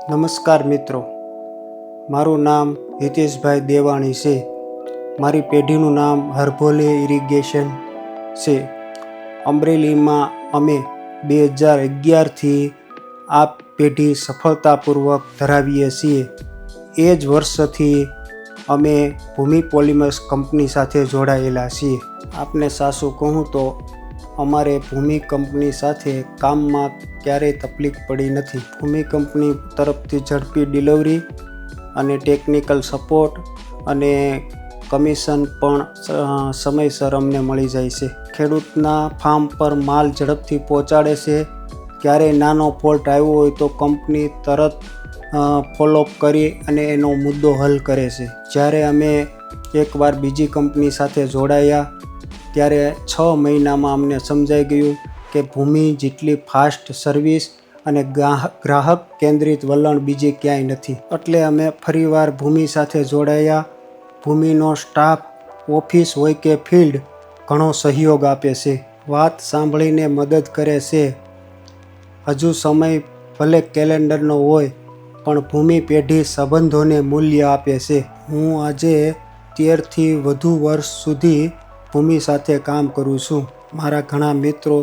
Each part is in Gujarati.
નમસ્કાર મિત્રો, મારું નામ હિતેશભાઈ દેવાણી છે. મારી પેઢીનું નામ હરભોલે ઇરિગેશન છે. અમરેલીમાં અમે 2011થી આ પેઢી સફળતાપૂર્વક ધરાવીએ છીએ. એ જ વર્ષથી અમે ભૂમિ પોલિમર્સ કંપની સાથે જોડાયેલા છીએ. આપને સાચું કહું તો અમારે ભૂમિ કંપની સાથે કામમાં ક્યારેય તકલીફ પડી નથી. ભૂમિ કંપની તરફથી ઝડપી ડિલિવરી અને ટેકનિકલ સપોર્ટ અને કમિશન પણ સમયસર અમને મળી જાય છે. ખેડૂતના ફાર્મ પર માલ ઝડપથી પહોંચાડે છે. ક્યારેય નાનો ફોલ્ટ આવ્યો હોય તો કંપની તરત ફોલોઅપ કરી અને એનો મુદ્દો હલ કરે છે. જ્યારે અમે એકવાર બીજી કંપની સાથે જોડાયા ત્યારે 6 મહિનામાં અમને સમજાઈ ગયું કે ભૂમિ જેટલી ફાસ્ટ સર્વિસ અને ગ્રાહક કેન્દ્રિત વલણ બીજે ક્યાંય નથી. એટલે અમે ફરીવાર ભૂમિ સાથે જોડાયા. ભૂમિનો સ્ટાફ ઓફિસ હોય કે ફિલ્ડ ઘણો સહયોગ આપે છે, વાત સાંભળીને મદદ કરે છે. હજુ સમય ભલે કેલેન્ડરનો હોય પણ ભૂમિ પેઢી સંબંધોને મૂલ્ય આપે છે. હું આજે 13થી વધુ વર્ષ સુધી ભૂમિ સાથે કામ કરું છું. મારા ઘણા મિત્રો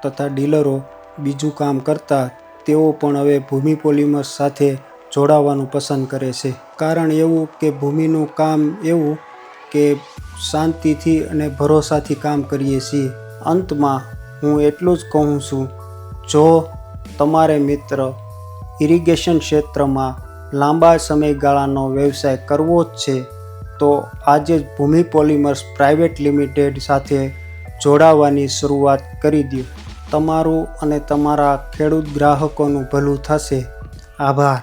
તથા ડીલરો બીજું કામ કરતા તેઓ પણ હવે ભૂમિ પોલિમર્સ સાથે જોડાવાનું પસંદ કરે છે. કારણ એવું કે ભૂમિનું કામ એવું કે શાંતિથી અને ભરોસાથી કામ કરીએ છીએ. અંતમાં હું એટલું જ કહું છું, જો તમારે મિત્ર ઇરિગેશન ક્ષેત્રમાં લાંબા સમયગાળાનો વ્યવસાય કરવો જ છે તો આજે જ ભૂમિ પોલિમર્સ પ્રાઇવેટ લિમિટેડ સાથે જોડાવાની શરૂઆત કરી દો. તમારું અને તમારા ખેડૂત ગ્રાહકોનું ભલું થશે. આભાર.